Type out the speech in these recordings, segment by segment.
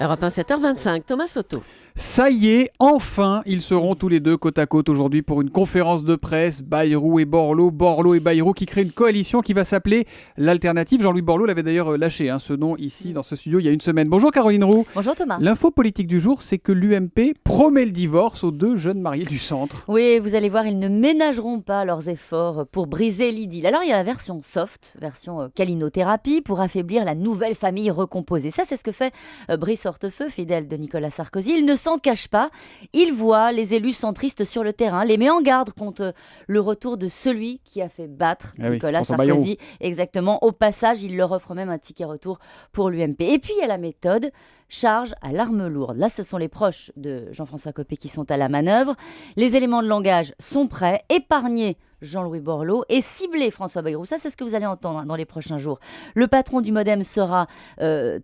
Europe 1, 7h25, Thomas Soto. Ça y est, enfin, ils seront tous les deux côte à côte aujourd'hui pour une conférence de presse, Bayrou et Borloo, Borloo et Bayrou, qui créent une coalition qui va s'appeler l'Alternative. Jean-Louis Borloo l'avait d'ailleurs lâché, ce nom ici dans ce studio il y a une semaine. Bonjour Caroline Roux. Bonjour Thomas. L'info politique du jour, c'est que l'UMP promet le divorce aux deux jeunes mariés du centre. Oui, vous allez voir, ils ne ménageront pas leurs efforts pour briser l'idylle. Alors il y a la version soft, version calinothérapie, pour affaiblir la nouvelle famille recomposée. Ça, c'est ce que fait Brice Hortefeux, fidèle de Nicolas Sarkozy. Il ne s'en cache pas, il voit les élus centristes sur le terrain, les met en garde contre le retour de celui qui a fait battre Nicolas Sarkozy. Bayrou. Exactement. Au passage, il leur offre même un ticket retour pour l'UMP. Et puis il y a la méthode. Charge à l'arme lourde. Là, ce sont les proches de Jean-François Copé qui sont à la manœuvre. Les éléments de langage sont prêts. Épargner Jean-Louis Borloo et cibler François Bayrou. Ça, c'est ce que vous allez entendre dans les prochains jours. Le patron du Modem sera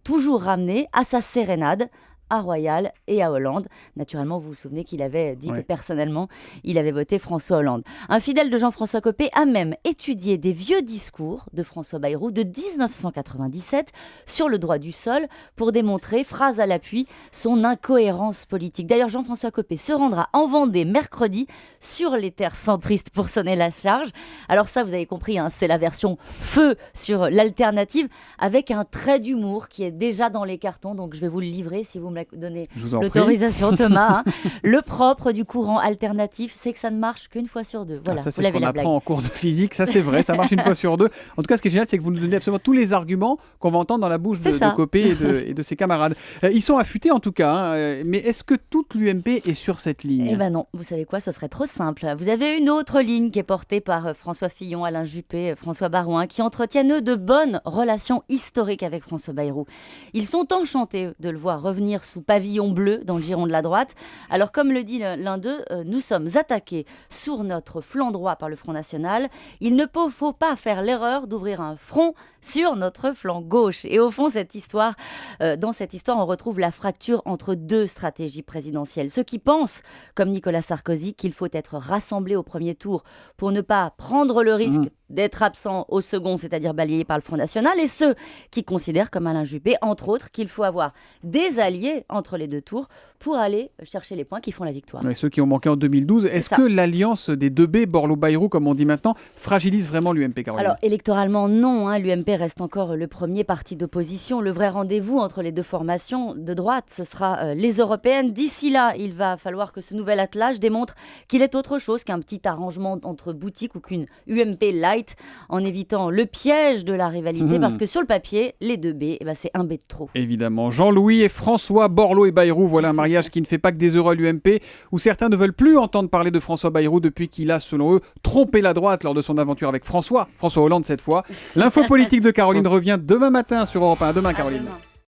toujours ramené à sa sérénade à Royal et à Hollande. Naturellement, vous vous souvenez qu'il avait dit que personnellement, il avait voté François Hollande. Un fidèle de Jean-François Copé a même étudié des vieux discours de François Bayrou de 1997 sur le droit du sol pour démontrer, phrase à l'appui, son incohérence politique. D'ailleurs, Jean-François Copé se rendra en Vendée mercredi sur les terres centristes pour sonner la charge. Alors ça, vous avez compris, c'est la version feu sur l'alternative avec un trait d'humour qui est déjà dans les cartons. Donc je vais vous le livrer si vous me donner l'autorisation, Thomas. Le propre du courant alternatif, c'est que ça ne marche qu'une fois sur deux. Voilà, ça, c'est ce qu'on apprend en cours de physique. Ça, c'est vrai, ça marche une fois sur deux. En tout cas, ce qui est génial, c'est que vous nous donnez absolument tous les arguments qu'on va entendre dans la bouche de Copé et de ses camarades. Ils sont affûtés, en tout cas. Mais est-ce que toute l'UMP est sur cette ligne ? Eh ben non, vous savez quoi, ce serait trop simple. Vous avez une autre ligne qui est portée par François Fillon, Alain Juppé, François Barouin, qui entretiennent, eux, de bonnes relations historiques avec François Bayrou. Ils sont enchantés de le voir revenir sous pavillon bleu dans le giron de la droite. Alors, comme le dit l'un d'eux, nous sommes attaqués sur notre flanc droit par le Front National. Il ne faut pas faire l'erreur d'ouvrir un front sur notre flanc gauche. Et au fond, dans cette histoire, on retrouve la fracture entre deux stratégies présidentielles. Ceux qui pensent, comme Nicolas Sarkozy, qu'il faut être rassemblés au premier tour pour ne pas prendre le risque d'être absent au second, c'est-à-dire balayé par le Front National, et ceux qui considèrent, comme Alain Juppé, entre autres, qu'il faut avoir des alliés entre les deux tours pour aller chercher les points qui font la victoire. Ouais, ceux qui ont manqué en 2012. Est-ce que l'alliance des deux B, Borloo-Bayrou, comme on dit maintenant, fragilise vraiment l'UMP, Caroline ? Alors, électoralement, non. L'UMP reste encore le premier parti d'opposition. Le vrai rendez-vous entre les deux formations de droite, ce sera les européennes. D'ici là, il va falloir que ce nouvel attelage démontre qu'il est autre chose qu'un petit arrangement entre boutiques ou qu'une UMP light, en évitant le piège de la rivalité, parce que sur le papier, les deux B, c'est un B de trop. Évidemment. Jean-Louis et François, Borloo et Bayrou, voilà un mariage qui ne fait pas que des heureux à l'UMP, où certains ne veulent plus entendre parler de François Bayrou depuis qu'il a, selon eux, trompé la droite lors de son aventure avec François Hollande cette fois. L'info politique de Caroline revient demain matin sur Europe 1. À demain, Caroline.